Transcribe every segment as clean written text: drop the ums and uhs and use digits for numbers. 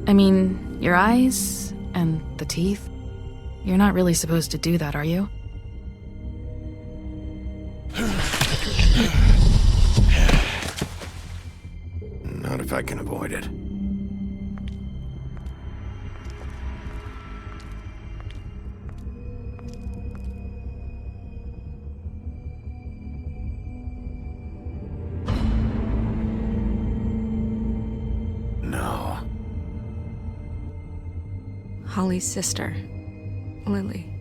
I mean, your eyes and the teeth. You're not really supposed to do that, are you? Not if I can avoid it. No. Holly's sister, Lily.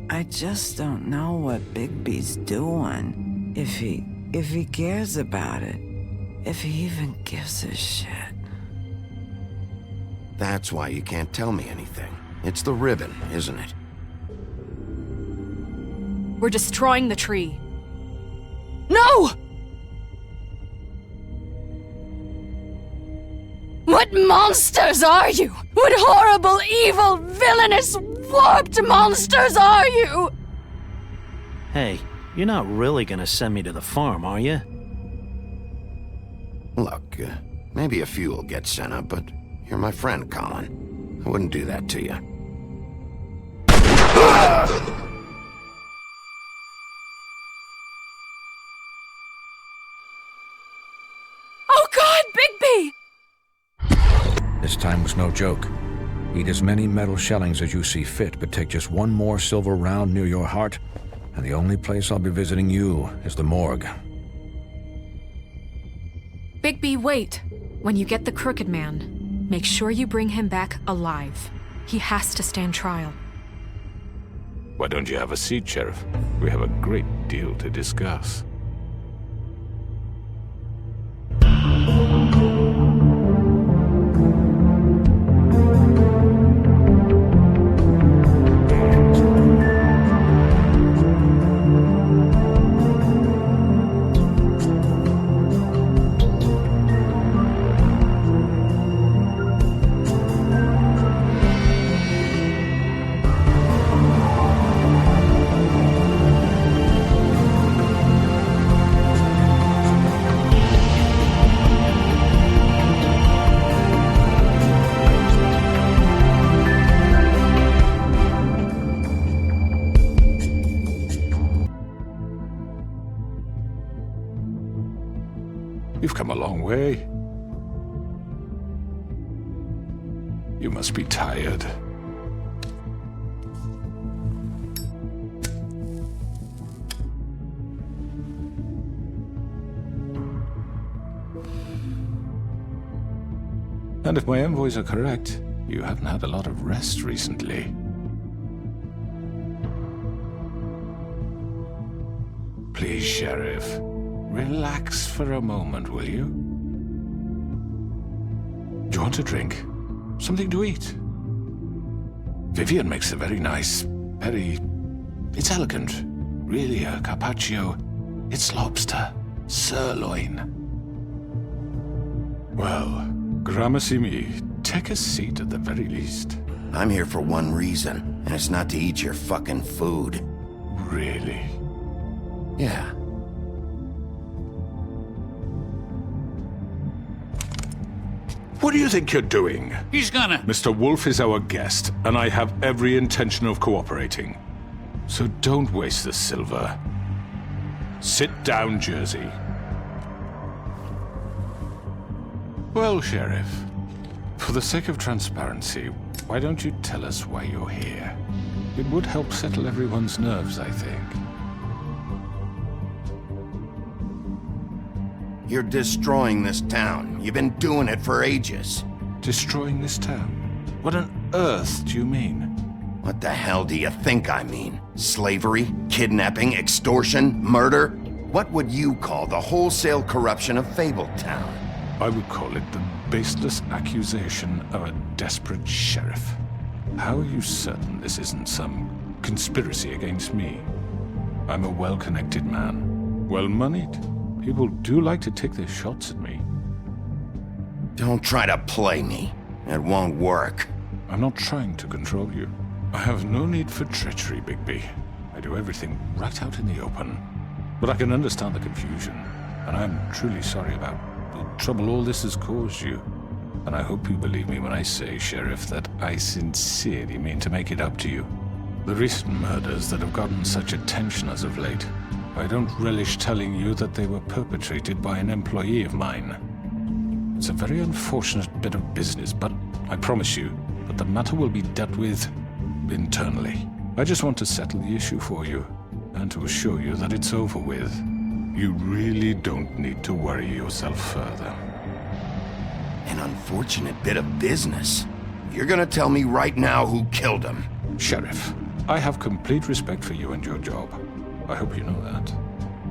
I just don't know what Bigby's doing. If he cares about it. If he even gives a shit. That's why you can't tell me anything. It's the ribbon, isn't it? We're destroying the tree. No! What monsters are you? What horrible, evil, villainous, warped monsters are you? Hey, you're not really gonna send me to the farm, are you? Look, maybe a few will get sent up, but you're my friend, Colin. I wouldn't do that to you. Oh God, Bigby! This time was no joke. Eat as many metal shellings as you see fit, but take just one more silver round near your heart, and the only place I'll be visiting you is the morgue. Bigby, wait. When you get the Crooked Man, make sure you bring him back alive. He has to stand trial. Why don't you have a seat, Sheriff? We have a great deal to discuss. You've come a long way. You must be tired. And if my envoys are correct, you haven't had a lot of rest recently. Please, Sheriff. Relax for a moment, will you? Do you want a drink? Something to eat? Vivian makes a very nice, it's elegant. Really a carpaccio. It's lobster. Sirloin. Well, gramercy me. Take a seat at the very least. I'm here for one reason, and it's not to eat your fucking food. Really? Yeah. What do you think you're doing? He's gonna... Mr. Wolf is our guest, and I have every intention of cooperating. So don't waste the silver. Sit down, Jersey. Well, Sheriff, for the sake of transparency, why don't you tell us why you're here? It would help settle everyone's nerves, I think. You're destroying this town. You've been doing it for ages. Destroying this town? What on earth do you mean? What the hell do you think I mean? Slavery? Kidnapping? Extortion? Murder? What would you call the wholesale corruption of Fabletown? I would call it the baseless accusation of a desperate sheriff. How are you certain this isn't some conspiracy against me? I'm a well-connected man, well-moneyed. People do like to take their shots at me. Don't try to play me. It won't work. I'm not trying to control you. I have no need for treachery, Bigby. I do everything right out in the open. But I can understand the confusion, and I'm truly sorry about the trouble all this has caused you. And I hope you believe me when I say, Sheriff, that I sincerely mean to make it up to you. The recent murders that have gotten such attention as of late, I don't relish telling you that they were perpetrated by an employee of mine. It's a very unfortunate bit of business, but I promise you that the matter will be dealt with internally. I just want to settle the issue for you, and to assure you that it's over with. You really don't need to worry yourself further. An unfortunate bit of business. You're gonna tell me right now who killed him. Sheriff, I have complete respect for you and your job. I hope you know that.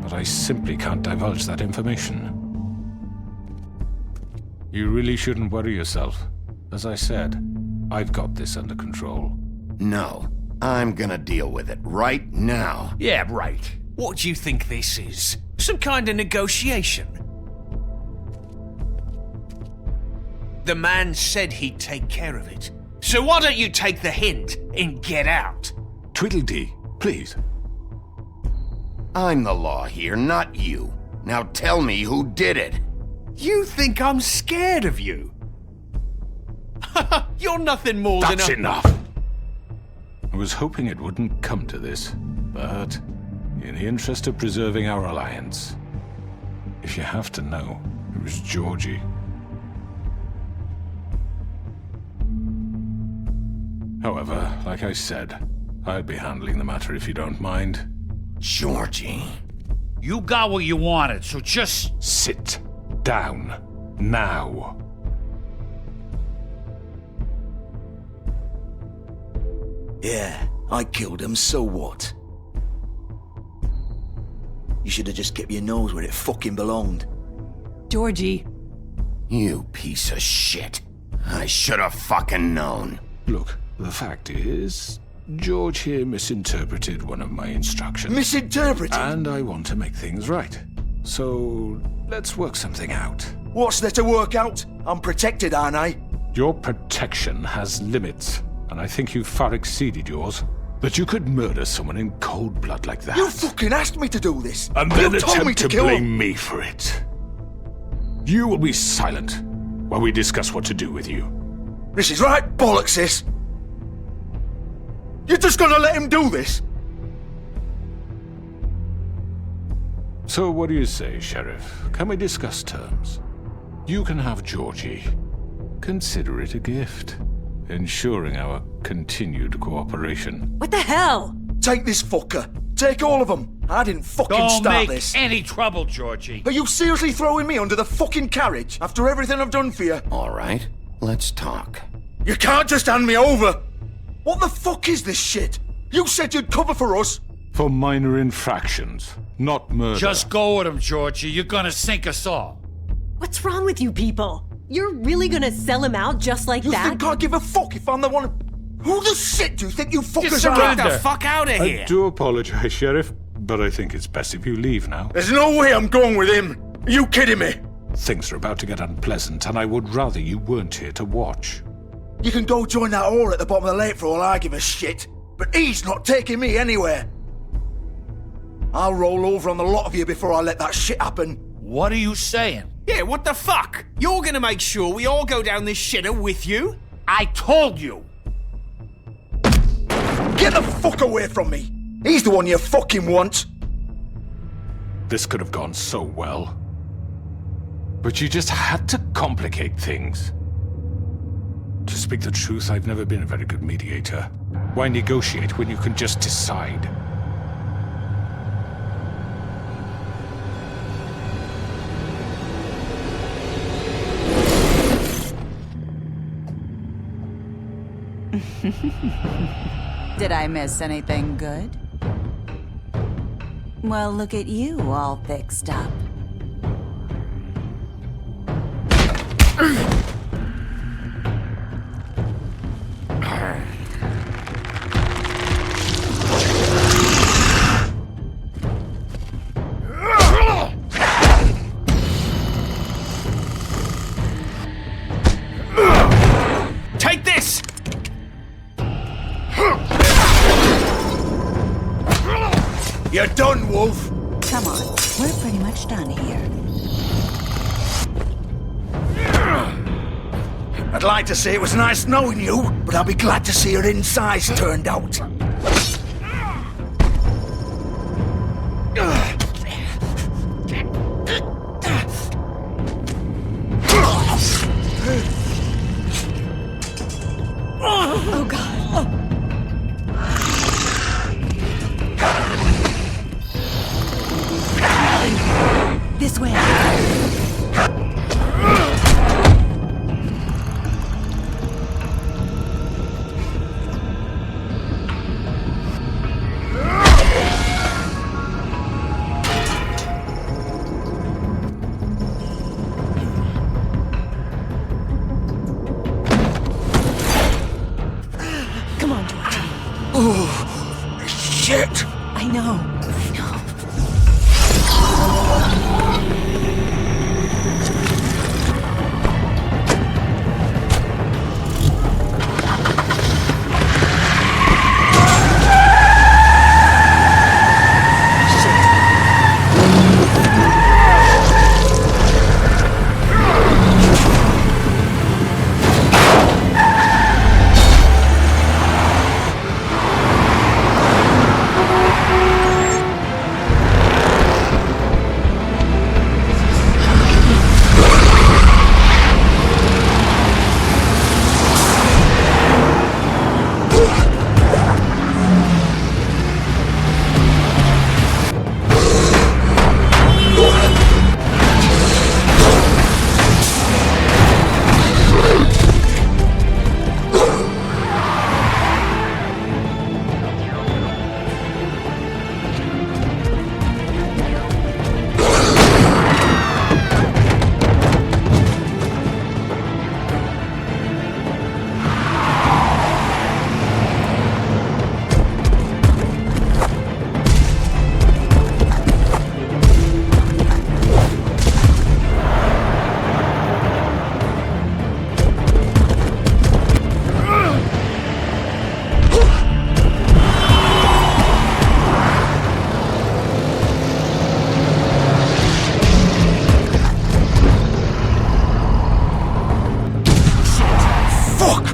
But I simply can't divulge that information. You really shouldn't worry yourself. As I said, I've got this under control. No, I'm gonna deal with it right now. Yeah, right. What do you think this is? Some kind of negotiation? The man said he'd take care of it. So why don't you take the hint and get out? Tweedledee, please. I'm the law here, not you. Now tell me who did it. You think I'm scared of you? You're nothing more That's than a... enough! I was hoping it wouldn't come to this, but in the interest of preserving our alliance, if you have to know, it was Georgie. However, like I said, I'll be handling the matter if you don't mind. Georgie. You got what you wanted, so just... Sit down. Now. Yeah, I killed him, so what? You should have just kept your nose where it fucking belonged. Georgie. You piece of shit. I should have fucking known. Look, the fact is, George here misinterpreted one of my instructions. Misinterpreted? And I want to make things right. So, let's work something out. What's there to work out? I'm protected, aren't I? Your protection has limits, and I think you've far exceeded yours. That you could murder someone in cold blood like that. You fucking asked me to do this. And then you told me attempt to to kill blame him. me for it. You will be silent while we discuss what to do with you. This is right bollocks, this. You're just gonna let him do this? So what do you say, Sheriff? Can we discuss terms? You can have Georgie. Consider it a gift, ensuring our continued cooperation. What the hell? Take this fucker. Take all of them. I didn't fucking Don't start make this. any trouble, Georgie. Are you seriously throwing me under the fucking carriage after everything I've done for you? All right, let's talk. You can't just hand me over. What the fuck is this shit? You said you'd cover for us. For minor infractions, not murder. Just go with him, Georgie. You're gonna sink us all. What's wrong with you people? You're really gonna sell him out just like You that? think I give a fuck if I'm the one? Who the shit do you think you fuckers Just are? surrender. Get the fuck out of here! I do apologize, Sheriff, but I think it's best if you leave now. There's no way I'm going with him. Are you kidding me? Things are about to get unpleasant, and I would rather you weren't here to watch. You can go join that whore at the bottom of the lake for all I give a shit. But he's not taking me anywhere. I'll roll over on the lot of you before I let that shit happen. What are you saying? Yeah, what the fuck? You're gonna make sure we all go down this shitter with you? I told you. Get the fuck away from me. He's the one you fucking want. This could have gone so well. But you just had to complicate things. To speak the truth, I've never been a very good mediator. Why negotiate when you can just decide? Did I miss anything good? Well, look at you, all fixed up. Take this! You're done, Wolf. Come on, we're pretty much done here. I'd like to say it was nice knowing you, but I'll be glad to see your insides turned out. Oh, God. This way. Come on, Georgie. Oh, shit. I know.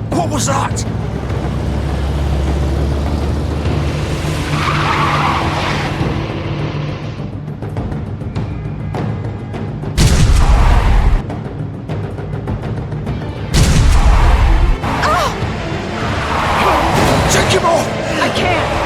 What was that? Take him off! I can't.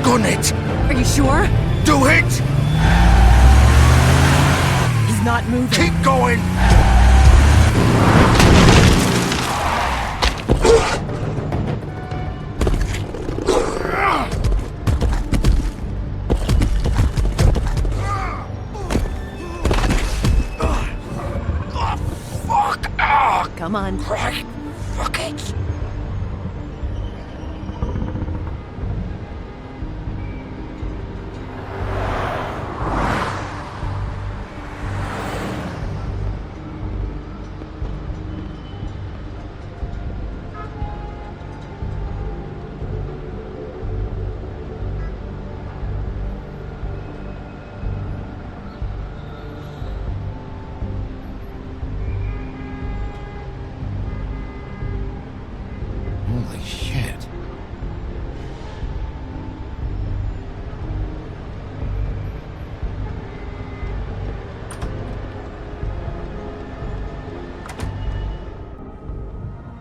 Gun it! Are you sure? Do it! He's not moving. Keep going! Fuck! Come on. Right. Fuck it! Holy shit.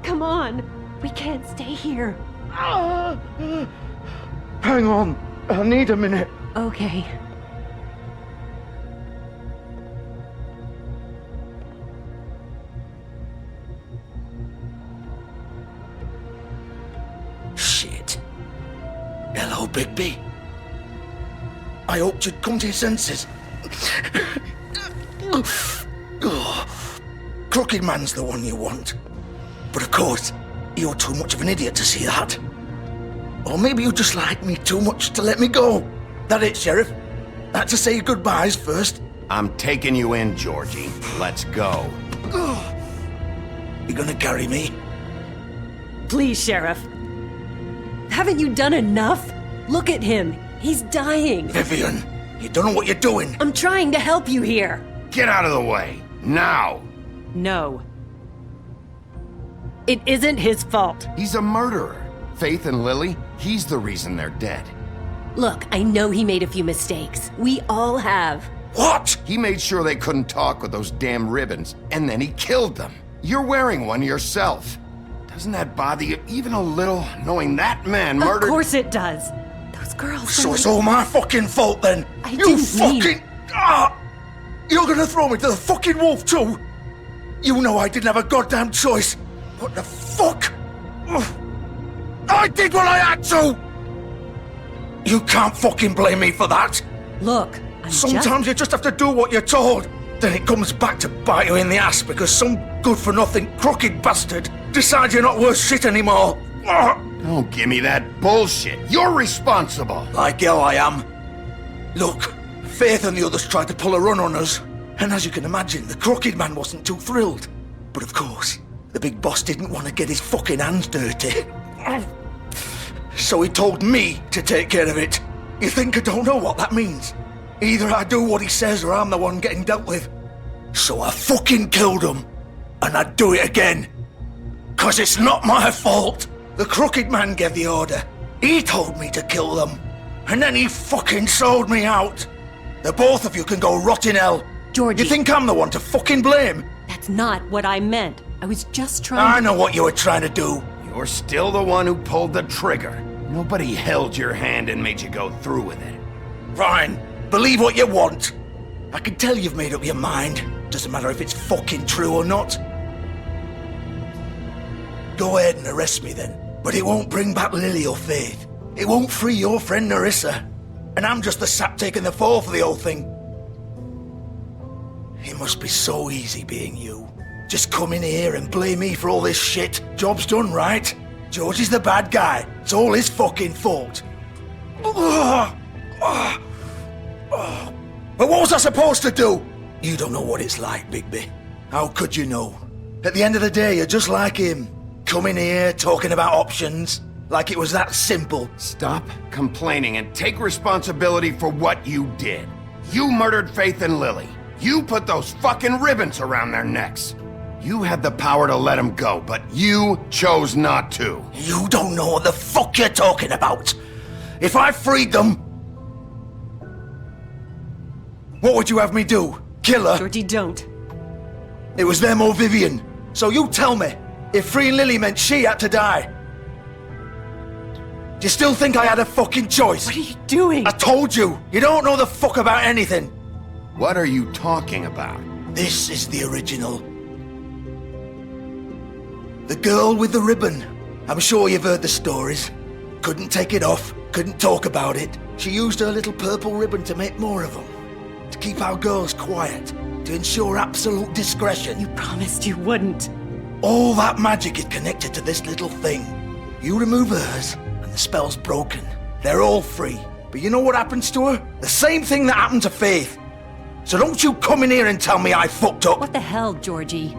Come on. We can't stay here. Hang on. I need a minute. Okay. Shit. Hello, Bigby. I hoped you'd come to your senses. Crooked Man's the one you want. But of course, you're too much of an idiot to see that. Or maybe you just like me too much to let me go. That it, Sheriff? Had to say goodbyes first? I'm taking you in, Georgie. Let's go. You gonna carry me? Please, Sheriff. Haven't you done enough? Look at him. He's dying. Vivian, you don't know what you're doing. I'm trying to help you here. Get out of the way. Now. No. It isn't his fault. He's a murderer. Faith and Lily, he's the reason they're dead. Look, I know he made a few mistakes. We all have. What? He made sure they couldn't talk with those damn ribbons, and then he killed them. You're wearing one yourself. Doesn't that bother you even a little, knowing that man murdered— Of course it does. Those girls— So it's all my fucking fault then? You fucking— You're gonna throw me to the fucking wolf too? You know I didn't have a goddamn choice. What the fuck? I did what I had to! You can't fucking blame me for that. Look, Sometimes you just have to do what you're told. Then it comes back to bite you in the ass because some good-for-nothing crooked bastard decides you're not worth shit anymore. Don't give me that bullshit. You're responsible. Like hell I am. Look, Faith and the others tried to pull a run on us. And as you can imagine, the crooked man wasn't too thrilled. But of course, the big boss didn't want to get his fucking hands dirty. So he told me to take care of it. You think I don't know what that means? Either I do what he says or I'm the one getting dealt with. So I fucking killed him. And I'd do it again. 'Cause it's not my fault. The crooked man gave the order. He told me to kill them. And then he fucking sold me out. The both of you can go rot in hell. Georgie. You think I'm the one to fucking blame? That's not what I meant. I was just trying I know what you were trying to do. You're still the one who pulled the trigger. Nobody held your hand and made you go through with it. Fine. Believe what you want. I can tell you've made up your mind. Doesn't matter if it's fucking true or not. Go ahead and arrest me then. But it won't bring back Lily or Faith. It won't free your friend Nerissa. And I'm just the sap taking the fall for the whole thing. It must be so easy being you. Just come in here and blame me for all this shit. Job's done, right? George is the bad guy. It's all his fucking fault. But what was I supposed to do? You don't know what it's like, Bigby. How could you know? At the end of the day, you're just like him. Coming here, talking about options. Like it was that simple. Stop complaining and take responsibility for what you did. You murdered Faith and Lily. You put those fucking ribbons around their necks. You had the power to let them go, but you chose not to. You don't know what the fuck you're talking about. If I freed them... What would you have me do? Kill her? Georgie, don't. It was them or Vivian. So you tell me, if freeing Lily meant she had to die, do you still think I had a fucking choice? What are you doing? I told you, you don't know the fuck about anything. What are you talking about? This is the original. The girl with the ribbon. I'm sure you've heard the stories. Couldn't take it off, couldn't talk about it. She used her little purple ribbon to make more of them. To keep our girls quiet. To ensure absolute discretion. You promised you wouldn't. All that magic is connected to this little thing. You remove hers, and the spell's broken. They're all free. But you know what happens to her? The same thing that happened to Faith. So don't you come in here and tell me I fucked up. What the hell, Georgie?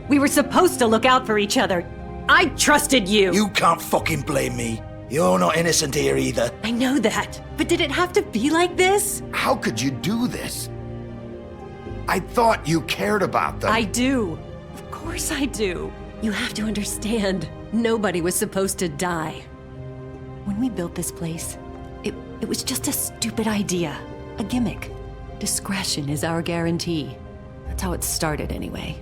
We were supposed to look out for each other. I trusted you. You can't fucking blame me. You're not innocent here either. I know that. But did it have to be like this? How could you do this? I thought you cared about them. I do. Of course I do. You have to understand. Nobody was supposed to die. When we built this place, it was just a stupid idea. A gimmick. Discretion is our guarantee. That's how it started anyway.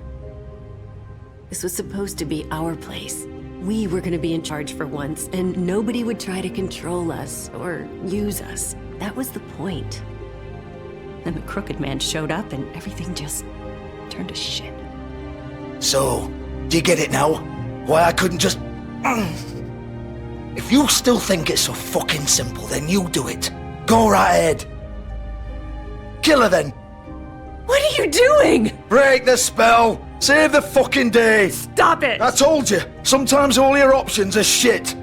This was supposed to be our place. We were gonna be in charge for once, and nobody would try to control us or use us. That was the point. Then the crooked man showed up and everything just turned to shit. So, do you get it now? Why I couldn't just... If you still think it's so fucking simple, then you do it. Go right ahead. Kill her then. What are you doing? Break the spell. Save the fucking day. Stop it. I told you, sometimes all your options are shit.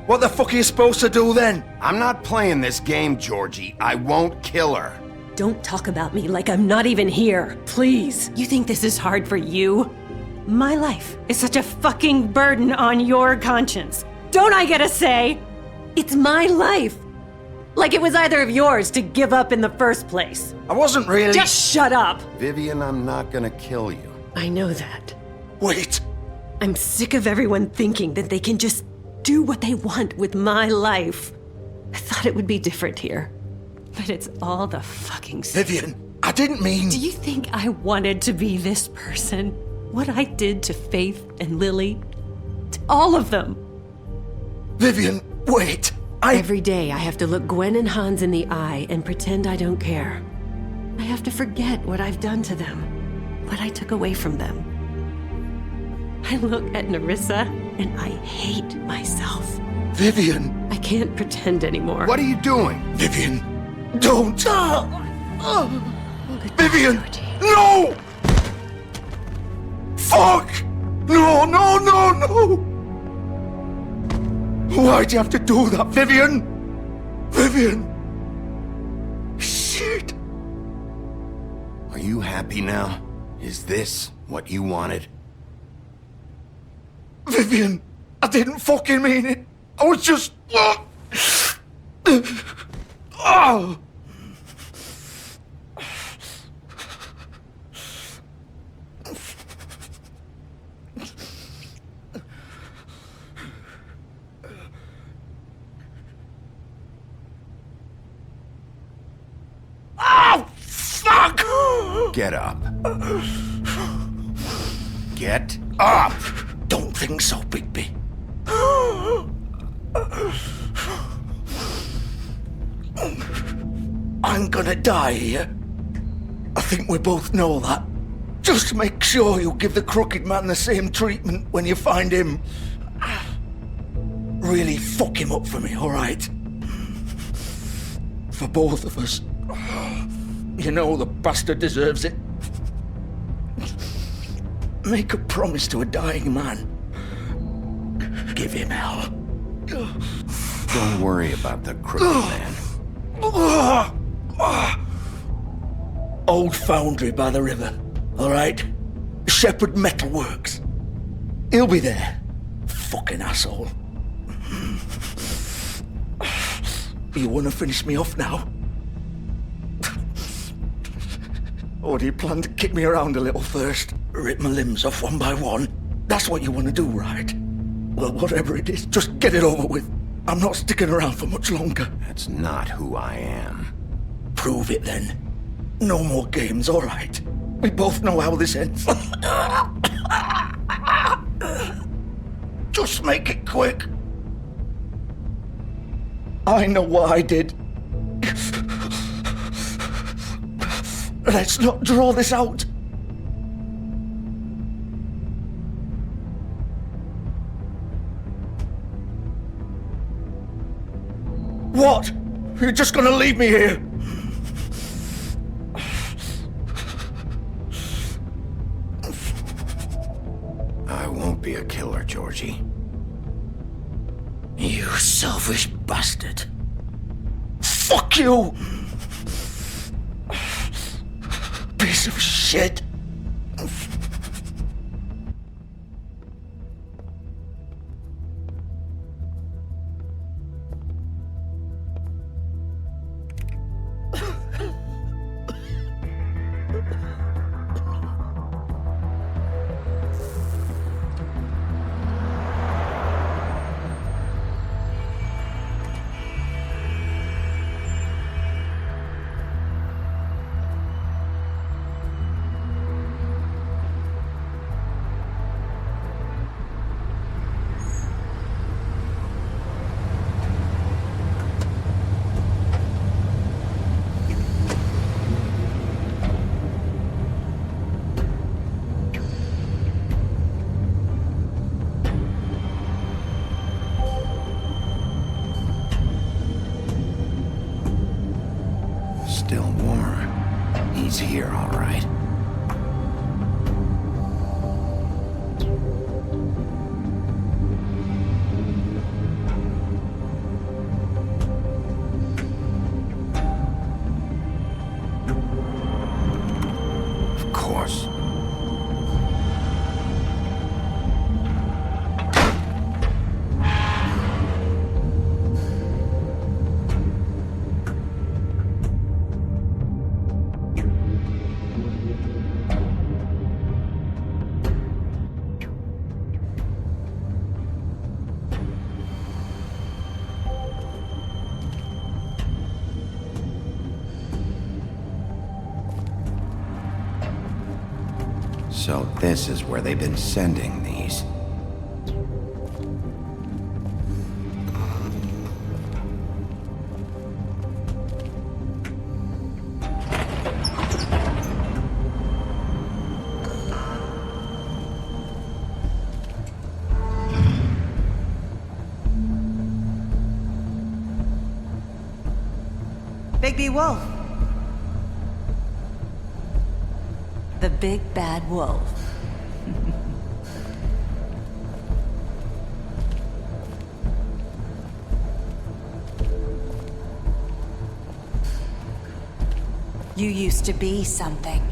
What the fuck are you supposed to do then? I'm not playing this game, Georgie. I won't kill her. Don't talk about me like I'm not even here, please. You think this is hard for you? My life is such a fucking burden on your conscience. Don't I get a say? It's my life. Like it was either of yours to give up in the first place. I wasn't really... Just shut up! Vivian, I'm not gonna kill you. I know that. Wait. I'm sick of everyone thinking that they can just do what they want with my life. I thought it would be different here. But it's all the fucking same. Vivian, I didn't mean... Do you think I wanted to be this person? What I did to Faith and Lily? To all of them? Vivian, wait. Every day I have to look Gwen and Hans in the eye and pretend I don't care. I have to forget what I've done to them, what I took away from them. I look at Nerissa and I hate myself. Vivian! I can't pretend anymore. What are you doing? Vivian, don't! Vivian! Georgie. No! Fuck! No, no, no, no! Why'd you have to do that, Vivian? Vivian! Shit! Are you happy now? Is this what you wanted? Vivian, I didn't fucking mean it. I was just... Oh! Oh, fuck! Get up. Get up! Don't think so, Bigby. I'm gonna die here. I think we both know that. Just make sure you give the crooked man the same treatment when you find him. Really fuck him up for me, alright? For both of us. You know the bastard deserves it. Make a promise to a dying man. Give him hell. Don't worry about the crooked man. Old foundry by the river, alright? Shepherd Metalworks. He'll be there. Fucking asshole. You wanna finish me off now? Or do you plan to kick me around a little first? Rip my limbs off one by one? That's what you want to do, right? Well, whatever it is, just get it over with. I'm not sticking around for much longer. That's not who I am. Prove it then. No more games, all right? We both know how this ends. Just make it quick. I know what I did. Let's not draw this out. What? You're just gonna leave me here? I won't be a killer, Georgie. You selfish bastard. Fuck you! Piece of shit. Still warm. He's here, all right. So this is where they've been sending these. Bigby Wolf. The big bad wolf. You used to be something.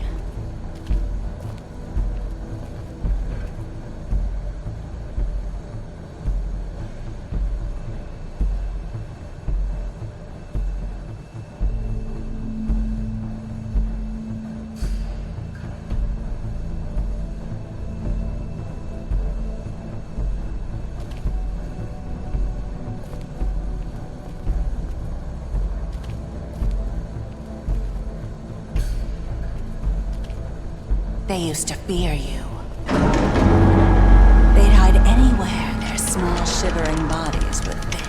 They used to fear you. They'd hide anywhere their small, shivering bodies would fit.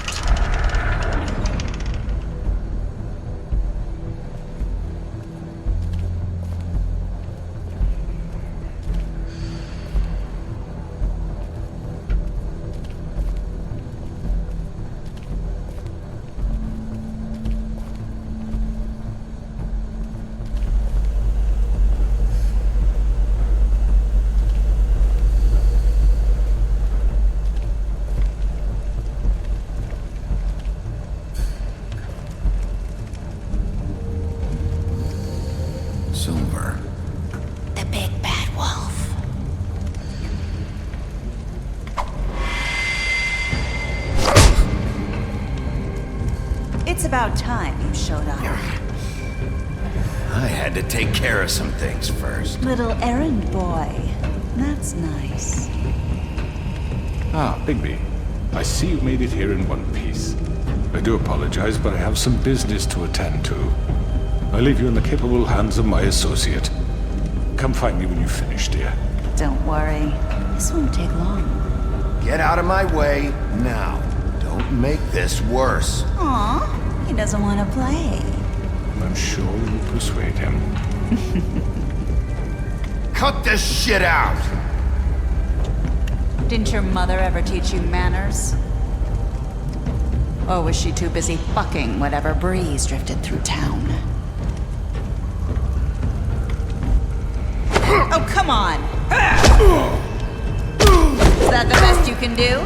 Silver. The big bad wolf. It's about time you showed up. I had to take care of some things first. Little errand boy. That's nice. Ah, Bigby. I see you made it here in one piece. I do apologize, but I have some business to attend to. I leave you in the capable hands of my associate. Come find me when you finish, dear. Don't worry. This won't take long. Get out of my way now. Don't make this worse. Aw, he doesn't want to play. I'm sure you'll persuade him. Cut this shit out! Didn't your mother ever teach you manners? Or was she too busy fucking whatever breeze drifted through town? Oh, come on! Is that the best you can do?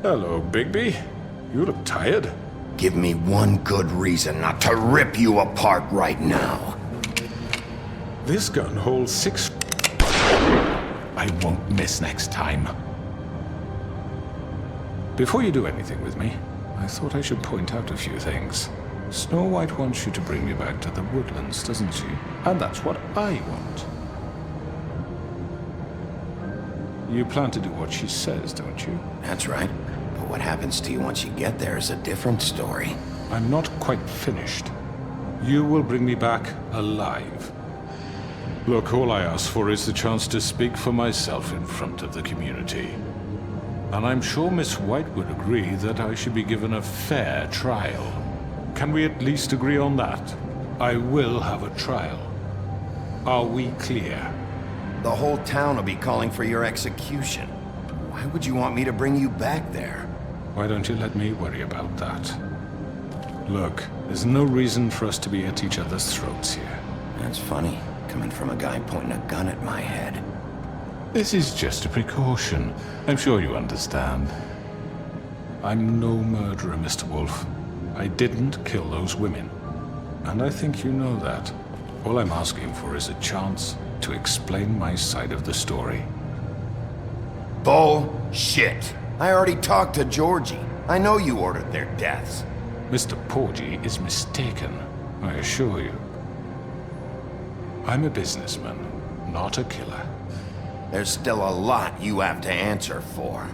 Hello, Bigby. You look tired. Give me one good reason not to rip you apart right now. This gun holds 6... I won't miss next time. Before you do anything with me, I thought I should point out a few things. Snow White wants you to bring me back to the woodlands, doesn't she? And that's what I want. You plan to do what she says, don't you? That's right. But what happens to you once you get there is a different story. I'm not quite finished. You will bring me back alive. Look, all I ask for is the chance to speak for myself in front of the community. And I'm sure Miss White would agree that I should be given a fair trial. Can we at least agree on that? I will have a trial. Are we clear? The whole town will be calling for your execution. Why would you want me to bring you back there? Why don't you let me worry about that? Look, there's no reason for us to be at each other's throats here. That's funny, coming from a guy pointing a gun at my head. This is just a precaution. I'm sure you understand. I'm no murderer, Mr. Wolf. I didn't kill those women. And I think you know that. All I'm asking for is a chance to explain my side of the story. Bullshit. I already talked to Georgie. I know you ordered their deaths. Mr. Porgy is mistaken, I assure you. I'm a businessman, not a killer. There's still a lot you have to answer for.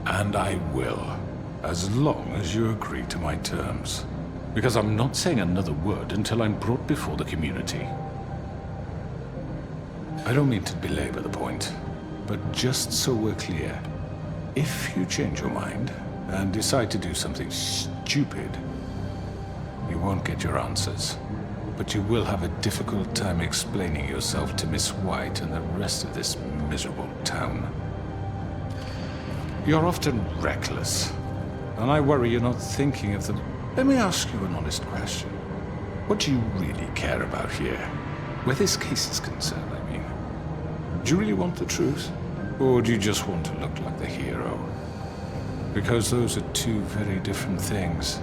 And I will, as long as you agree to my terms. Because I'm not saying another word until I'm brought before the community. I don't mean to belabor the point, but just so we're clear, if you change your mind and decide to do something stupid, you won't get your answers. But you will have a difficult time explaining yourself to Miss White and the rest of this miserable town. You're often reckless, and I worry you're not thinking of them. Let me ask you an honest question. What do you really care about here? Where this case is concerned, I mean. Do you really want the truth? Or do you just want to look like the hero? Because those are two very different things.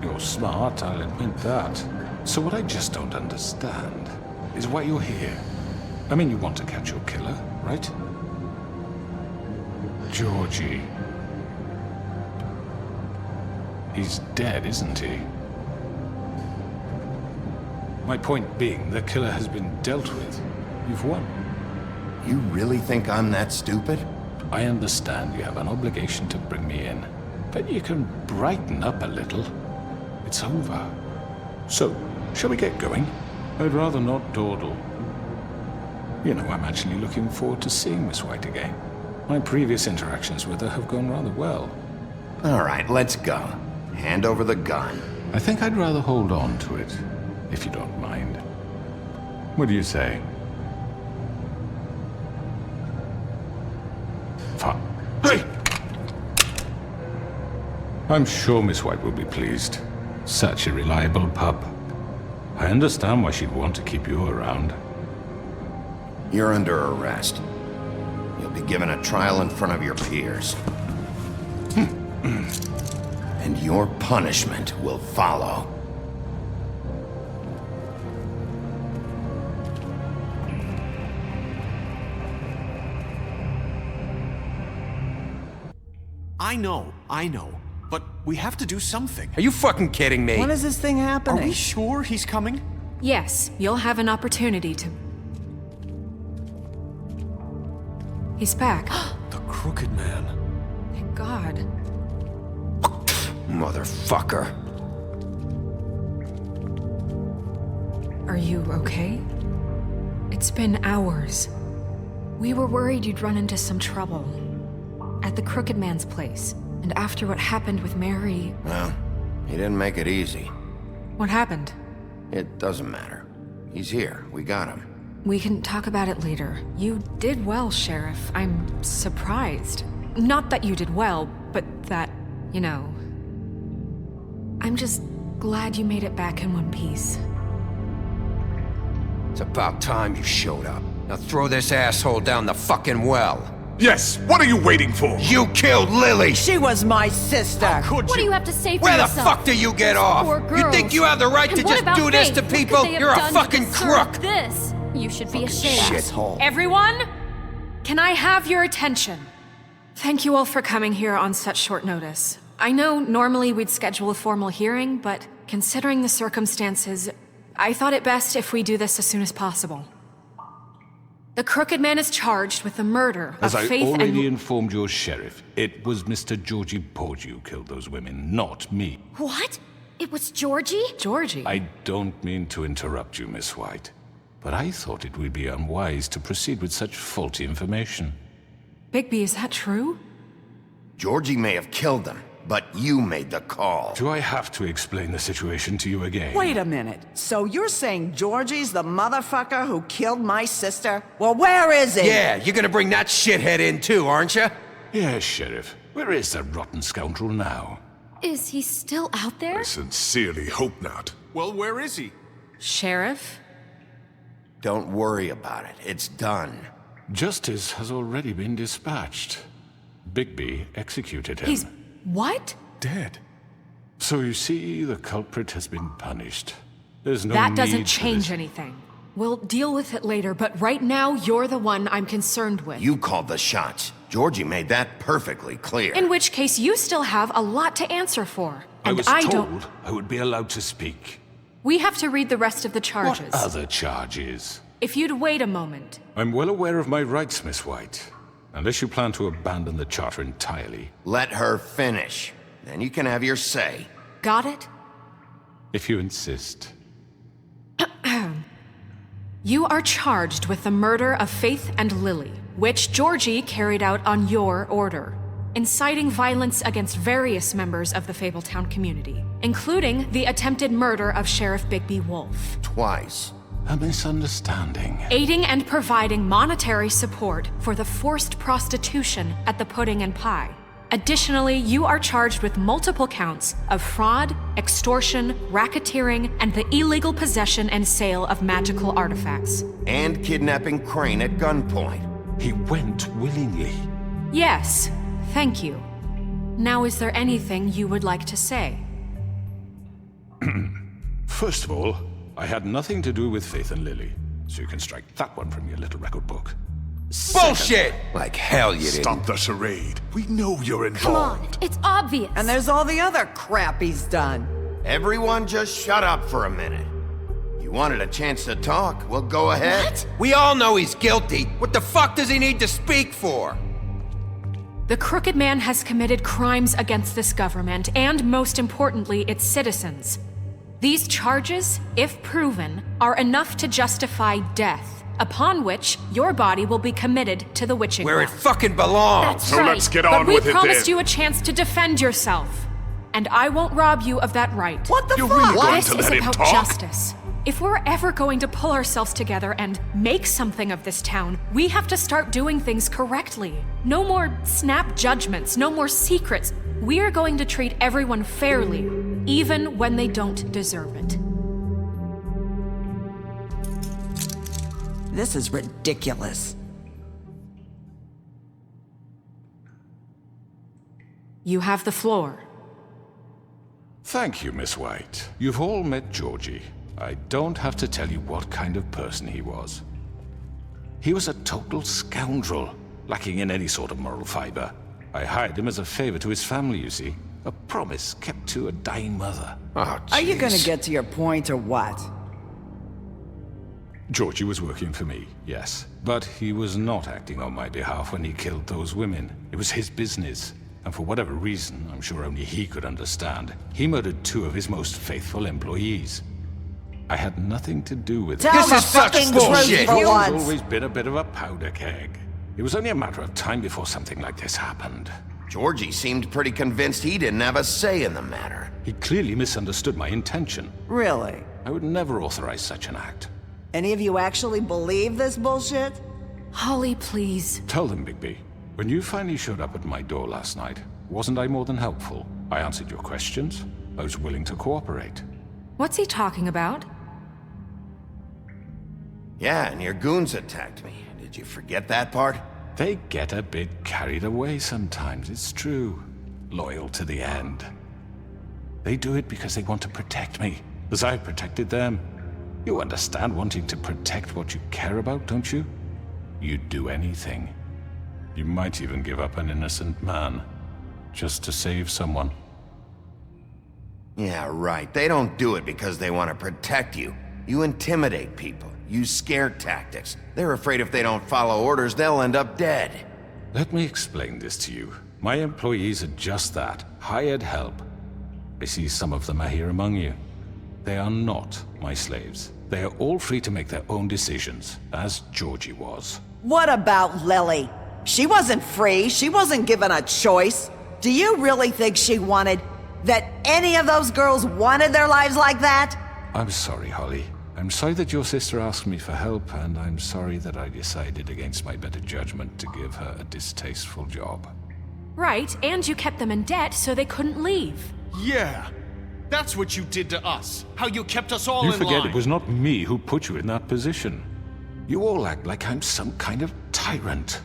You're smart, I'll admit that. So what I just don't understand is why you're here. I mean, you want to catch your killer, right? Georgie. He's dead, isn't he? My point being, the killer has been dealt with. You've won. You really think I'm that stupid? I understand you have an obligation to bring me in, but you can brighten up a little. It's over. So, shall we get going? I'd rather not dawdle. You know, I'm actually looking forward to seeing Miss White again. My previous interactions with her have gone rather well. All right, let's go. Hand over the gun. I think I'd rather hold on to it, if you don't mind. What do you say? Fine. Hey! I'm sure Miss White will be pleased. Such a reliable pup. I understand why she'd want to keep you around. You're under arrest. You'll be given a trial in front of your peers. And your punishment will follow. I know. But we have to do something. Are you fucking kidding me? When is this thing happening? Are we sure he's coming? Yes, you'll have an opportunity to... He's back. The Crooked Man. Thank God. Motherfucker. Are you okay? It's been hours. We were worried you'd run into some trouble. At the Crooked Man's place. And after what happened with Mary... Well, he didn't make it easy. What happened? It doesn't matter. He's here. We got him. We can talk about it later. You did well, Sheriff. I'm surprised. Not that you did well, but that, you know... I'm just glad you made it back in one piece. It's about time you showed up. Now throw this asshole down the fucking well. Yes, what are you waiting for? You killed Lily! She was my sister. Could What do you? you have to say for Where the yourself? fuck do you get off? Poor You girls. think you have the right And to what just about do this Faith? to What could people? they have You're a done to fucking deserve crook! This. You should be ashamed. Shithole. Everyone, can I have your attention? Thank you all for coming here on such short notice. I know normally we'd schedule a formal hearing, but considering the circumstances, I thought it best if we do this as soon as possible. The Crooked Man is charged with the murder As of I Faith already and... informed your sheriff, it was Mr. Georgie Porgy who killed those women, not me. What? It was Georgie? Georgie? I don't mean to interrupt you, Miss White, but I thought it would be unwise to proceed with such faulty information. Bigby, is that true? Georgie may have killed them, but you made the call. Do I have to explain the situation to you again? Wait a minute. So you're saying Georgie's the motherfucker who killed my sister? Well, where is he? Yeah, you're gonna bring that shithead in too, aren't you? Yes, Sheriff. Where is that rotten scoundrel now? Is he still out there? I sincerely hope not. Well, where is he? Sheriff? Don't worry about it. It's done. Justice has already been dispatched. Bigby executed him. He's... what? Dead. So you see, the culprit has been punished. There's no That need doesn't for change this. anything. We'll deal with it later, but right now, you're the one I'm concerned with. You called the shots. Georgie made that perfectly clear. In which case, you still have a lot to answer for. I And was I told don't... I would be allowed to speak. We have to read the rest of the charges. What other charges? If you'd wait a moment. I'm well aware of my rights, Miss White. Unless you plan to abandon the charter entirely. Let her finish. Then you can have your say. Got it? If you insist. You are charged with the murder of Faith and Lily, which Georgie carried out on your order, inciting violence against various members of the Fabletown community, including the attempted murder of Sheriff Bigby Wolf. Twice. A misunderstanding. Aiding and providing monetary support for the forced prostitution at the Pudding and Pie. Additionally, you are charged with multiple counts of fraud, extortion, racketeering, and the illegal possession and sale of magical artifacts. And kidnapping Crane at gunpoint. He went willingly. Yes, thank you. Now, is there anything you would like to say? First of all, I had nothing to do with Faith and Lily, so you can strike that one from your little record book. Bullshit! Like hell you didn't. Stop the charade. We know you're Come on, involved. it's obvious. And there's all the other crap he's done. Everyone just shut up for a minute. You wanted a chance to talk, well, go ahead. What? We all know he's guilty. What the fuck does he need to speak for? The Crooked Man has committed crimes against this government and, most importantly, its citizens. These charges, if proven, are enough to justify death, upon which your body will be committed to the witching Where it well. fucking belongs. That's So right. let's get on But we with it promised then. you a chance to defend yourself, and I won't rob you of that right. What the You're fuck? really going This to is let him about talk? justice. If we're ever going to pull ourselves together and make something of this town, we have to start doing things correctly. No more snap judgments, no more secrets. We are going to treat everyone fairly, even when they don't deserve it. This is ridiculous. You have the floor. Thank you, Miss White. You've all met Georgie. I don't have to tell you what kind of person he was. He was a total scoundrel, lacking in any sort of moral fiber. I hired him as a favor to his family, you see. A promise kept to a dying mother. Oh, Are you gonna jeez. get to your point or what? Georgie was working for me, yes. But he was not acting on my behalf when he killed those women. It was his business. And for whatever reason, I'm sure only he could understand, he murdered 2 of his most faithful employees. I had nothing to do with it. Tell the fucking truth for Georgie's once. always been a bit of a powder keg. It was only a matter of time before something like this happened. Georgie seemed pretty convinced he didn't have a say in the matter. He clearly misunderstood my intention. Really? I would never authorize such an act. Any of you actually believe this bullshit? Holly, please. Tell them, Bigby. When you finally showed up at my door last night, wasn't I more than helpful? I answered your questions. I was willing to cooperate. What's he talking about? Yeah, and your goons attacked me. Did you forget that part? They get a bit carried away sometimes, it's true. Loyal to the end. They do it because they want to protect me, as I've protected them. You understand wanting to protect what you care about, don't you? You'd do anything. You might even give up an innocent man, just to save someone. Yeah, right. They don't do it because they want to protect you. You intimidate people, use scare tactics. They're afraid if they don't follow orders, they'll end up dead. Let me explain this to you. My employees are just that, hired help. I see some of them are here among you. They are not my slaves. They are all free to make their own decisions, as Georgie was. What about Lily? She wasn't free. She wasn't given a choice. Do you really think she wanted... that any of those girls wanted their lives like that? I'm sorry, Holly. I'm sorry that your sister asked me for help, and I'm sorry that I decided against my better judgment to give her a distasteful job. Right, and you kept them in debt so they couldn't leave. Yeah, that's what you did to us. How you kept us all You in forget line. it was not me who put you in that position. You all act like I'm some kind of tyrant.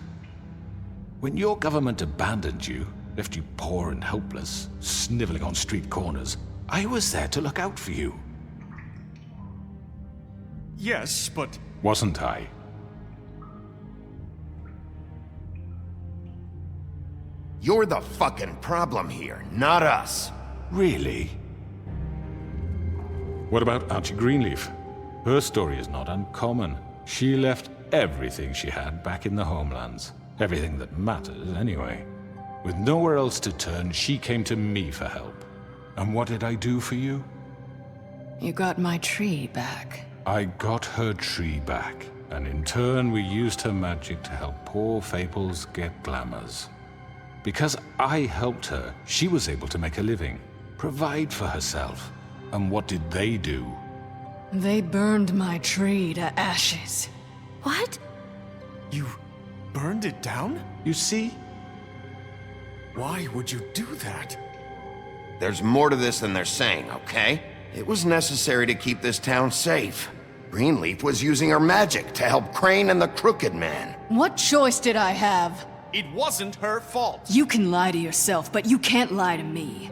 When your government abandoned you, left you poor and helpless, sniveling on street corners, I was there to look out for you. Yes, but... Wasn't I? You're the fucking problem here, not us. Really? What about Auntie Greenleaf? Her story is not uncommon. She left everything she had back in the homelands. Everything that matters, anyway. With nowhere else to turn, she came to me for help. And what did I do for you? You got my tree back. I got her tree back, and in turn we used her magic to help poor Fables get glamours. Because I helped her, she was able to make a living, provide for herself. And what did they do? They burned my tree to ashes. What? You burned it down? You see? Why would you do that? There's more to this than they're saying, okay? It was necessary to keep this town safe. Greenleaf was using her magic to help Crane and the Crooked Man. What choice did I have? It wasn't her fault. You can lie to yourself, but you can't lie to me.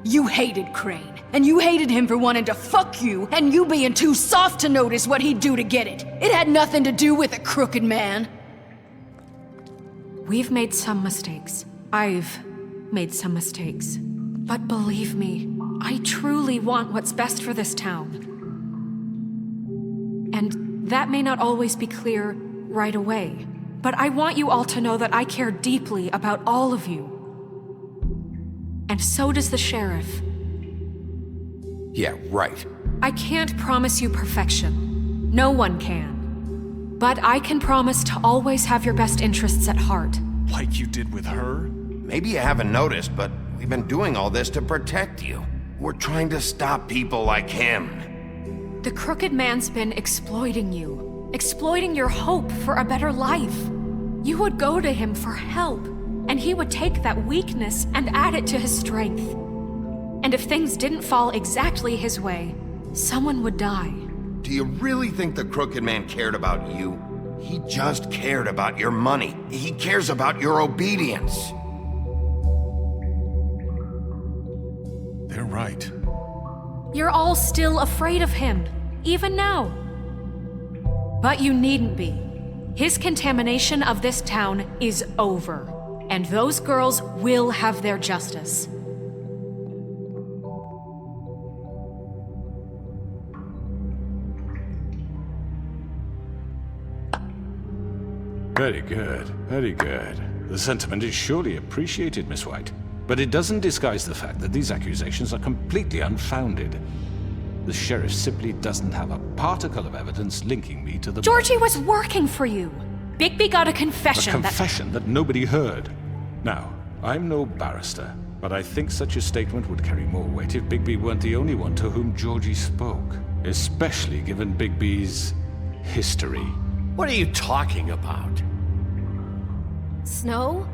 You hated Crane, and you hated him for wanting to fuck you, and you being too soft to notice what he'd do to get it. It had nothing to do with the Crooked Man. We've made some mistakes. I've made some mistakes. But believe me, I truly want what's best for this town. And that may not always be clear right away, but I want you all to know that I care deeply about all of you. And so does the sheriff. Yeah, right. I can't promise you perfection. No one can. But I can promise to always have your best interests at heart. Like you did with her? Maybe you haven't noticed, but we've been doing all this to protect you. We're trying to stop people like him. The Crooked Man's been exploiting you. Exploiting your hope for a better life. You would go to him for help, and he would take that weakness and add it to his strength. And if things didn't fall exactly his way, someone would die. Do you really think the Crooked Man cared about you? He just cared about your money. He cares about your obedience. They're right. You're all still afraid of him, even now. But you needn't be. His contamination of this town is over, and those girls will have their justice. Very good, very good. The sentiment is surely appreciated, Miss White. But it doesn't disguise the fact that these accusations are completely unfounded. The sheriff simply doesn't have a particle of evidence linking me to the... Georgie was working for you. Bigby got a confession A confession that nobody heard. Now, I'm no barrister, but I think such a statement would carry more weight if Bigby weren't the only one to whom Georgie spoke. Especially given Bigby's history. What are you talking about? Snow?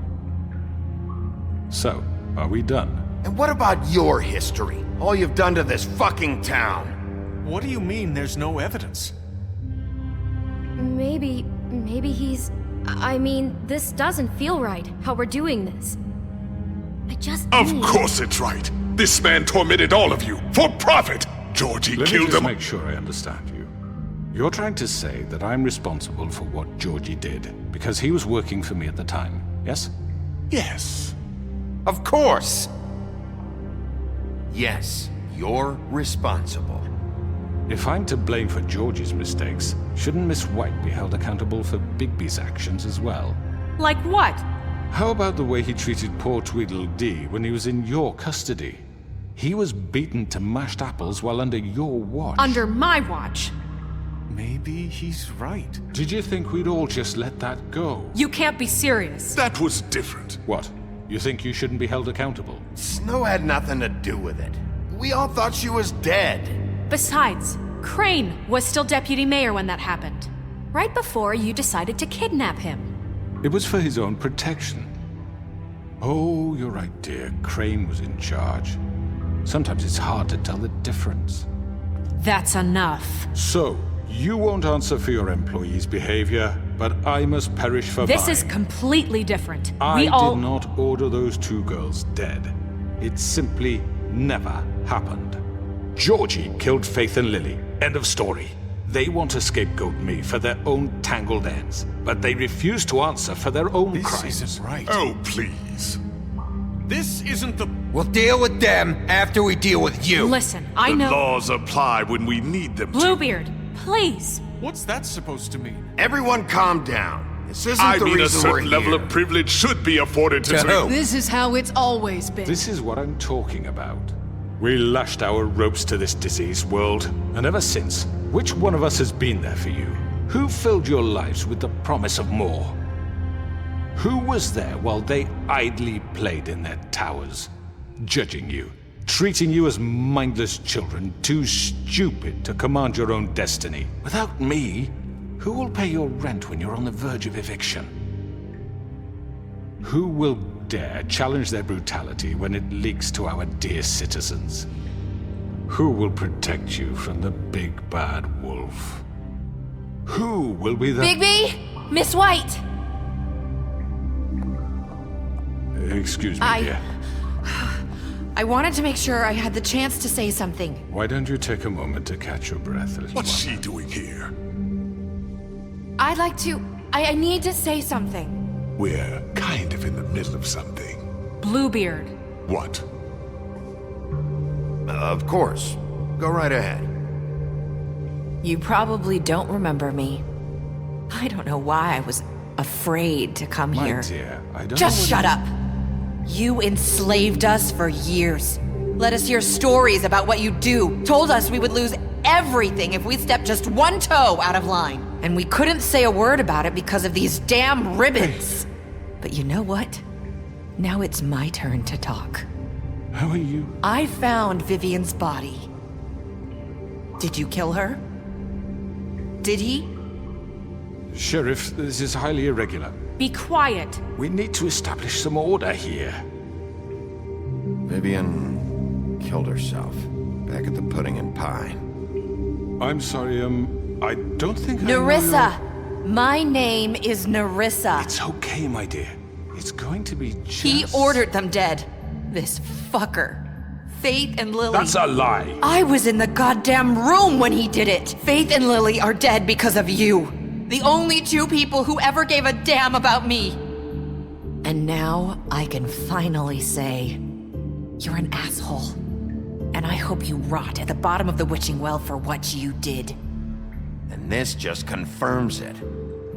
So, are we done? And what about your history? All you've done to this fucking town? What do you mean there's no evidence? Maybe he's... I mean, this doesn't feel right, how we're doing this. I just Of need... course it's right. This man tormented all of you, for profit! Georgie Let me killed just them. make sure I understand you. You're trying to say that I'm responsible for what Georgie did, because he was working for me at the time, yes? Yes. Of course! Yes, you're responsible. If I'm to blame for Georgie's mistakes, shouldn't Miss White be held accountable for Bigby's actions as well? Like what? How about the way he treated poor Tweedledee when he was in your custody? He was beaten to mashed apples while under your watch. Under my watch. Maybe he's right. Did you think we'd all just let that go? You can't be serious. That was different. What? You think you shouldn't be held accountable? Snow had nothing to do with it. We all thought she was dead. Besides, Crane was still deputy mayor when that happened. Right before you decided to kidnap him. It was for his own protection. Oh, you're right, dear. Crane was in charge. Sometimes it's hard to tell the difference. That's enough. So, you won't answer for your employees' behavior, but I must perish for This mine. is completely different. I We all... did not order those two girls dead. It simply never happened. Georgie killed Faith and Lily. End of story. They want to scapegoat me for their own tangled ends, but they refuse to answer for their own crimes. This isn't right. Oh, please. This isn't the... We'll deal with them after we deal with you. Listen, I The know... laws apply when we need them to. Bluebeard, please. What's that supposed to mean? Everyone calm down. This isn't I the mean, a reason we're certain level here. of privilege should be afforded to... who? This is how it's always been. This is what I'm talking about. We lashed our ropes to this diseased world, and ever since, which one of us has been there for you? Who filled your lives with the promise of more? Who was there while they idly played in their towers, judging you, treating you as mindless children, too stupid to command your own destiny? Without me, who will pay your rent when you're on the verge of eviction? Who will dare challenge their brutality when it leaks to our dear citizens? Who will protect you from the big bad wolf? Who will be the... Bigby! Miss White! Excuse me, dear. I wanted to make sure I had the chance to say something. Why don't you take a moment to catch your breath, little What's one? she doing here? I'd like to... I need to say something. We're kind of in the middle of something. Bluebeard. What? Of course. Go right ahead. You probably don't remember me. I don't know why I was afraid to come My here. dear, I don't Just know what shut up! You enslaved us for years. Let us hear stories about what you do. Told us we would lose everything if we stepped just one toe out of line. And we couldn't say a word about it because of these damn ribbons. But you know what? Now it's my turn to talk. How are you? I found Vivian's body. Did you kill her? Did he? Sheriff, this is highly irregular. Be quiet. We need to establish some order here. Vivian killed herself back at the Pudding and Pie. I'm sorry, I don't think I know Nerissa! My name is Nerissa. It's okay, my dear. It's going to be just... He ordered them dead. This fucker. Faith and Lily. That's a lie. I was in the goddamn room when he did it. Faith and Lily are dead because of you. The only two people who ever gave a damn about me. And now I can finally say, you're an asshole. And I hope you rot at the bottom of the witching well for what you did. And this just confirms it.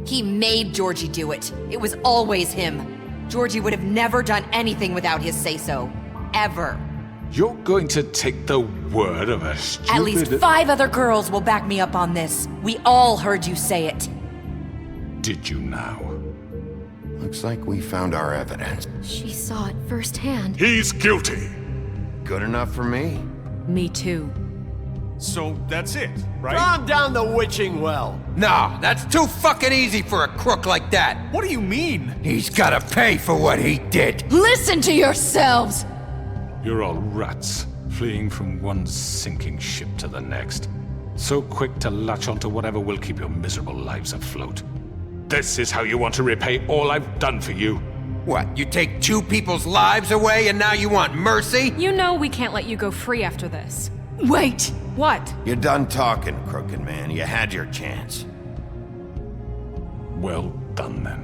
He made Georgie do it. It was always him. Georgie would have never done anything without his say-so. Ever. You're going to take the word of a stupid... At least 5 other girls will back me up on this. We all heard you say it. Did you now? Looks like we found our evidence. She saw it firsthand. He's guilty. Good enough for me. Me too. So that's it, right? Calm down the witching well. No, that's too fucking easy for a crook like that. What do you mean? He's gotta pay for what he did. Listen to yourselves! You're all rats, fleeing from one sinking ship to the next. So quick to latch onto whatever will keep your miserable lives afloat. This is how you want to repay all I've done for you? What, you take 2 people's lives away and now you want mercy? You know we can't let you go free after this. Wait! What? You're done talking, crooked man. You had your chance. Well done, then.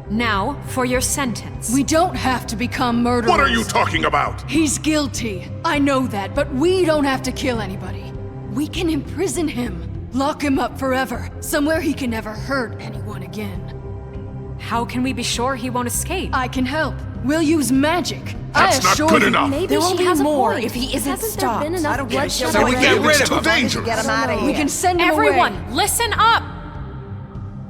Now, for your sentence. We don't have to become murderers. What are you talking about? He's guilty. I know that, but we don't have to kill anybody. We can imprison him. Lock him up forever. Somewhere he can never hurt anyone again. How can we be sure he won't escape? I can help. We'll use magic. That's not good enough. Maybe There will she be has a more point. if he isn't Hasn't stopped. there been enough I don't get it. bloodshed So we get already? rid of It's too him. dangerous. Get him out of here. We can send him Everyone, away. listen up!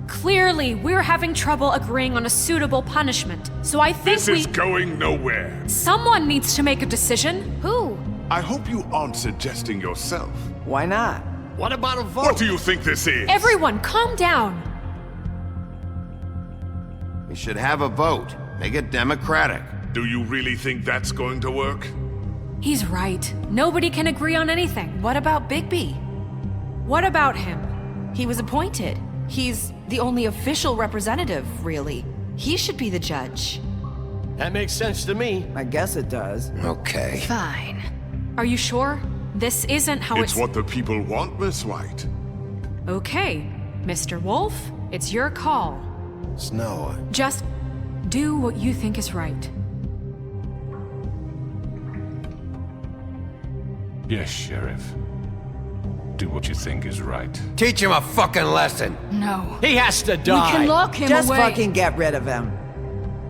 Clearly, we're having trouble agreeing on a suitable punishment. So I think This is going nowhere. Someone needs to make a decision. Who? I hope you aren't suggesting yourself. Why not? What about a vote? What do you think this is? Everyone, calm down. We should have a vote. Make it democratic. Do you really think that's going to work? He's right. Nobody can agree on anything. What about Bigby? What about him? He was appointed. He's the only official representative, really. He should be the judge. That makes sense to me. I guess it does. Okay. Fine. Are you sure? This isn't how It's what the people want, Miss White. Okay, Mr. Wolf, it's your call. Snow. Just do what you think is right. Yes, Sheriff. Do what you think is right. Teach him a fucking lesson. No. He has to We die. can lock him Just away. fucking get rid of him.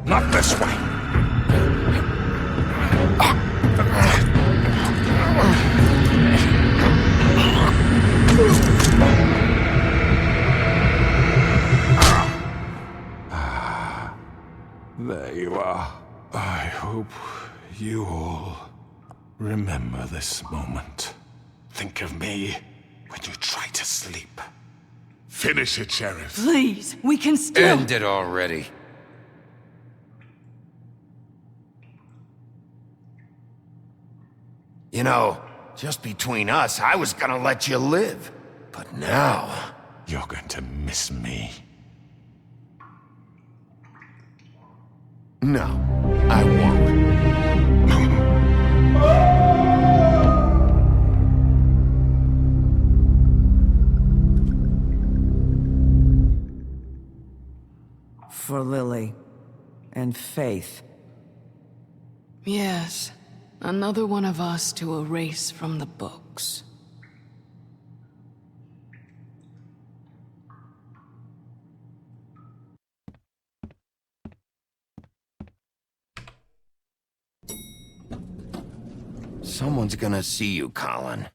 Not this way. There you are. I hope you all remember this moment. Think of me when you try to sleep. Finish it, Sheriff. Please, we can still... End it already. You know, just between us, I was gonna let you live. But now... You're going to miss me. No, I won't. For Lily and Faith. Yes, another one of us to erase from the books. Someone's gonna see you, Colin.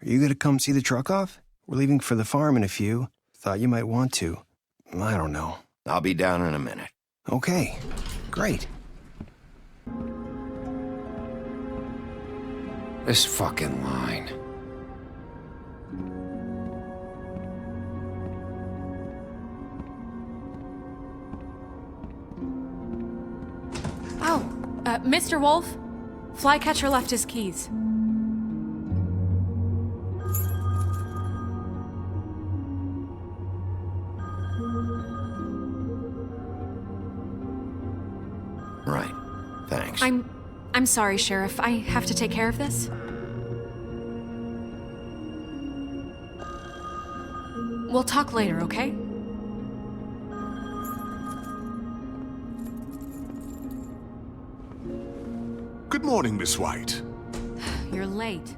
Are you gonna come see the truck off? We're leaving for the farm in a few. Thought you might want to. I don't know. I'll be down in a minute. Okay, great. This fucking line. Oh, Mr. Wolf, Flycatcher left his keys. Right. Thanks. I'm sorry, Sheriff. I have to take care of this. We'll talk later, okay? Good morning, Miss White. You're late.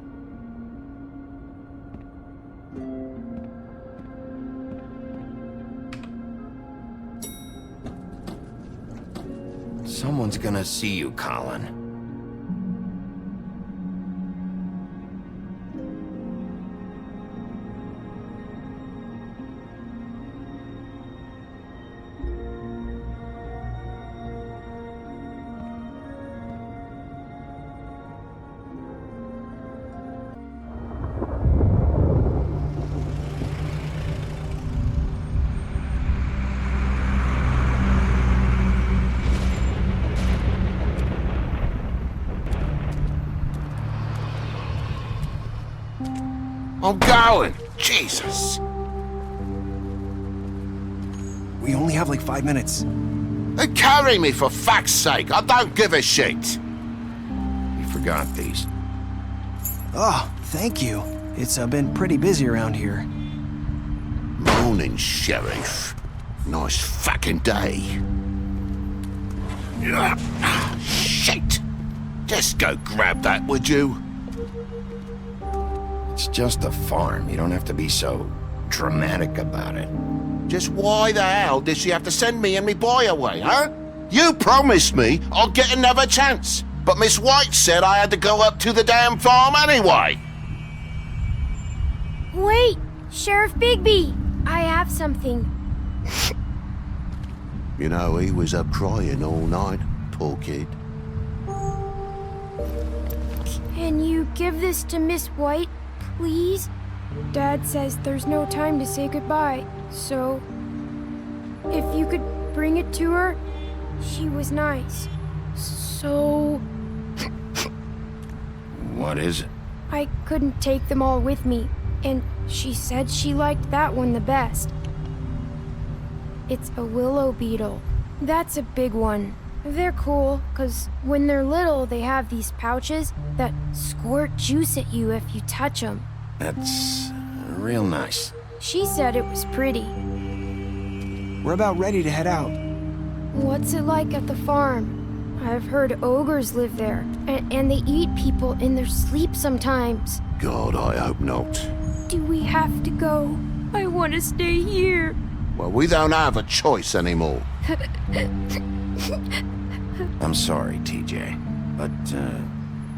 Someone's gonna see you, Colin. I'm going. Jesus. We only have like 5 minutes. Carry me, for fuck's sake. I don't give a shit. You forgot these. Oh, thank you. It's been pretty busy around here. Morning, Sheriff. Nice fucking day. Shit. Just go grab that, would you? It's just a farm. You don't have to be so dramatic about it. Just why the hell did she have to send me and me boy away, huh? You promised me I'll get another chance, but Miss White said I had to go up to the damn farm anyway. Wait, Sheriff Bigby, I have something. You know, he was up crying all night, poor kid. Can you give this to Miss White, please? Dad says there's no time to say goodbye, so if you could bring it to her, she was nice. So... What is it? I couldn't take them all with me, and she said she liked that one the best. It's a willow beetle. That's a big one. They're cool, 'cause when they're little, they have these pouches that squirt juice at you if you touch them. That's real nice. She said it was pretty. We're about ready to head out. What's it like at the farm? I've heard ogres live there, and they eat people in their sleep sometimes. God, I hope not. Do we have to go? I want to stay here. Well, we don't have a choice anymore. I'm sorry, TJ, but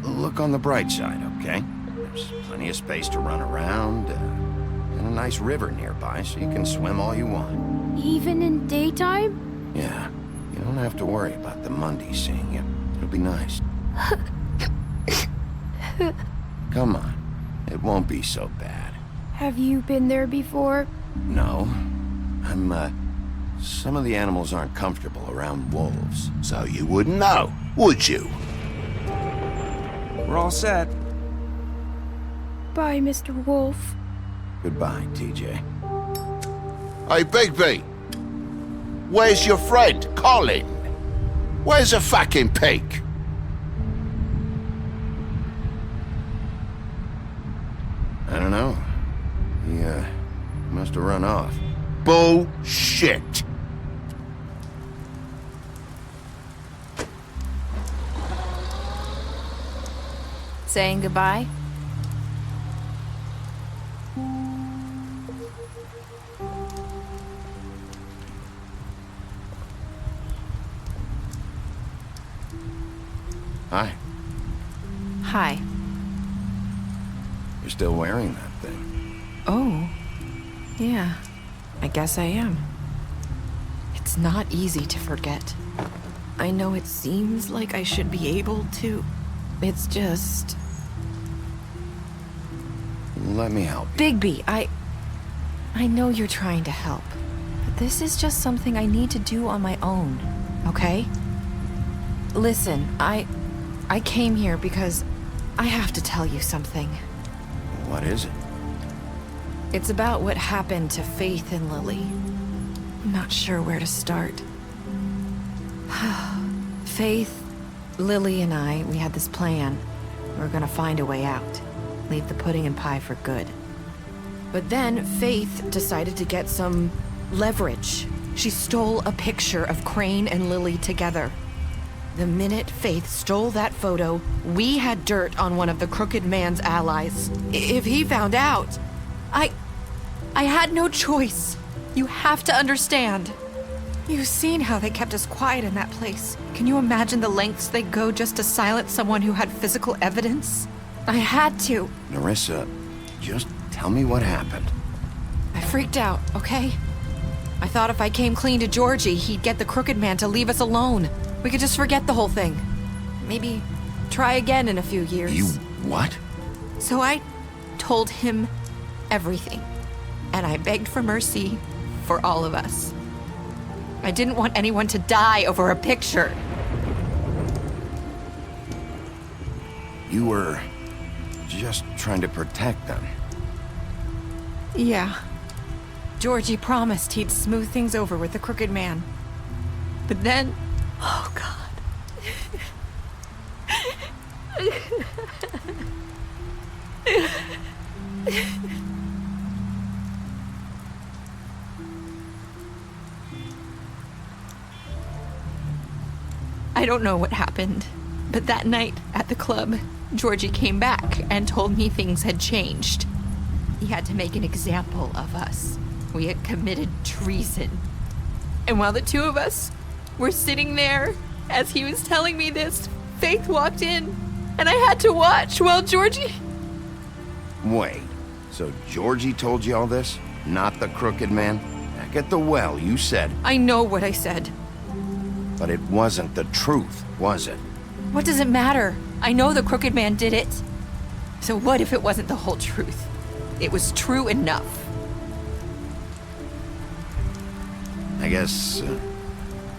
look on the bright side, okay? There's plenty of space to run around, and a nice river nearby, so you can swim all you want. Even in daytime? Yeah, you don't have to worry about the Monday seeing you. It'll be nice. Come on, it won't be so bad. Have you been there before? No, some of the animals aren't comfortable around wolves, so you wouldn't know, would you? We're all set. Bye, Mr. Wolf. Goodbye, TJ. Hey, Bigby! Where's your friend, Colin? Where's the fucking pig? I don't know. He, must have run off. Bullshit! Saying goodbye? Hi. Hi. You're still wearing that thing. Oh. Yeah. I guess I am. It's not easy to forget. I know it seems like I should be able to. It's just... Let me help you. Bigby, I know you're trying to help. But this is just something I need to do on my own, okay? Listen, I came here because I have to tell you something. What is it? It's about what happened to Faith and Lily. I'm not sure where to start. Faith, Lily, and I, we had this plan. We were gonna find a way out. Leave the pudding and pie for good. But then Faith decided to get some leverage. She stole a picture of Crane and Lily together. The minute Faith stole that photo, we had dirt on one of the crooked man's allies. If he found out, I had no choice. You have to understand. You've seen how they kept us quiet in that place. Can you imagine the lengths they go just to silence someone who had physical evidence? I had to. Nerissa, just tell me what happened. I freaked out, okay? I thought if I came clean to Georgie, he'd get the crooked man to leave us alone. We could just forget the whole thing. Maybe try again in a few years. You what? So I told him everything. And I begged for mercy for all of us. I didn't want anyone to die over a picture. You were just trying to protect them. Yeah. Georgie promised he'd smooth things over with the crooked man. But then... Oh, God. I don't know what happened, but that night at the club, Georgie came back and told me things had changed. He had to make an example of us. We had committed treason. And while the two of us were sitting there, as he was telling me this, Faith walked in, and I had to watch while Georgie... Wait, so Georgie told you all this? Not the crooked man? Back at the well, you said... I know what I said. But it wasn't the truth, was it? What does it matter? I know the crooked man did it. So what if it wasn't the whole truth? It was true enough. I guess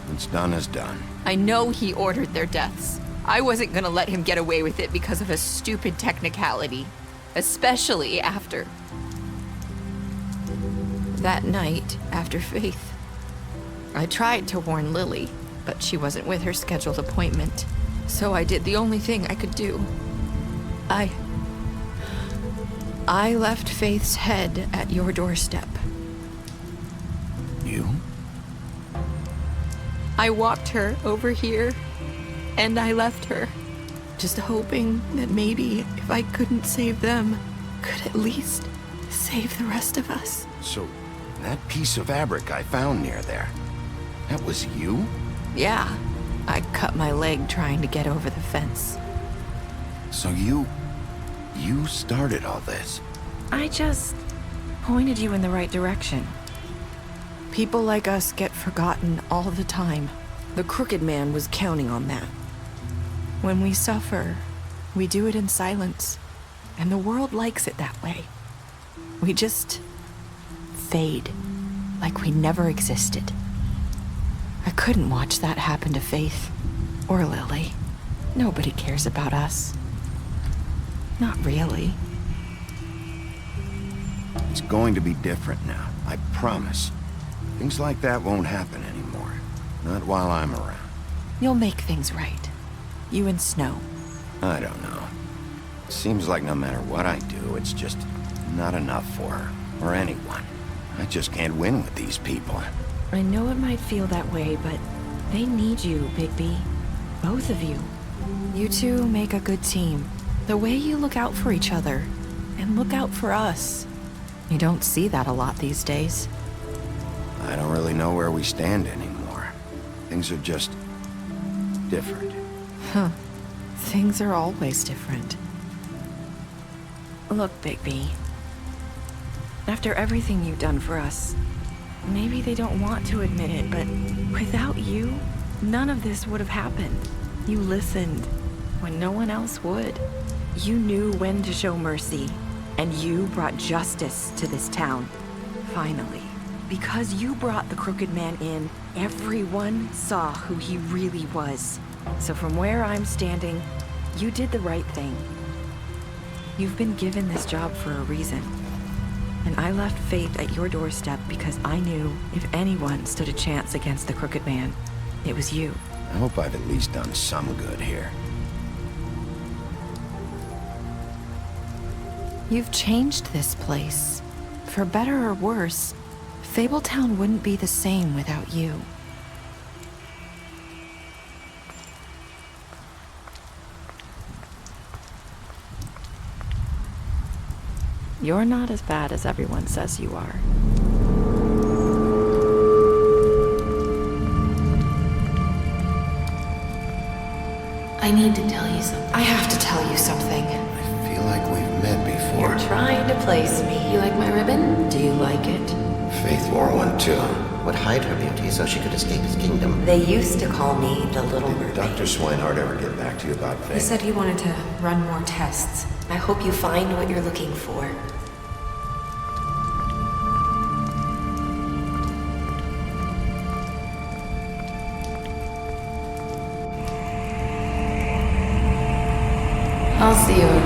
what's done is done. I know he ordered their deaths. I wasn't gonna let him get away with it because of a stupid technicality. Especially after... that night, after Faith. I tried to warn Lily, but she wasn't with her scheduled appointment. So I did the only thing I could do. I left Faith's head at your doorstep. You? I walked her over here, and I left her, just hoping that maybe if I couldn't save them, could at least save the rest of us. So, that piece of fabric I found near there, that was you? Yeah, I cut my leg trying to get over the fence. So you started all this? I just pointed you in the right direction. People like us get forgotten all the time. The crooked man was counting on that. When we suffer, we do it in silence, and the world likes it that way. We just fade, like we never existed. I couldn't watch that happen to Faith, or Lily. Nobody cares about us. Not really. It's going to be different now, I promise. Things like that won't happen anymore. Not while I'm around. You'll make things right. You and Snow. I don't know. It seems like no matter what I do, it's just not enough for her, or anyone. I just can't win with these people. I know it might feel that way, but they need you, Bigby. Both of you. You two make a good team. The way you look out for each other, and look out for us. You don't see that a lot these days. I don't really know where we stand anymore. Things are just different. Huh. Things are always different. Look, Bigby. After everything you've done for us, maybe they don't want to admit it, but without you, none of this would have happened. You listened when no one else would. You knew when to show mercy, and you brought justice to this town. Finally. Because you brought the crooked man in, everyone saw who he really was. So from where I'm standing, you did the right thing. You've been given this job for a reason. And I left Faith at your doorstep because I knew if anyone stood a chance against the crooked man, it was you. I hope I've at least done some good here. You've changed this place. For better or worse, Fabletown wouldn't be the same without you. You're not as bad as everyone says you are. I need to tell you something. I have to tell you something. I feel like we've met before. You're trying to place me. You like my ribbon? Do you like it? Faith wore one too. Would hide her beauty so she could escape his kingdom. They used to call me the Little Mermaid. Did Dr. Swinehart ever get back to you about Faith? He said he wanted to run more tests. I hope you find what you're looking for. I'll see you around.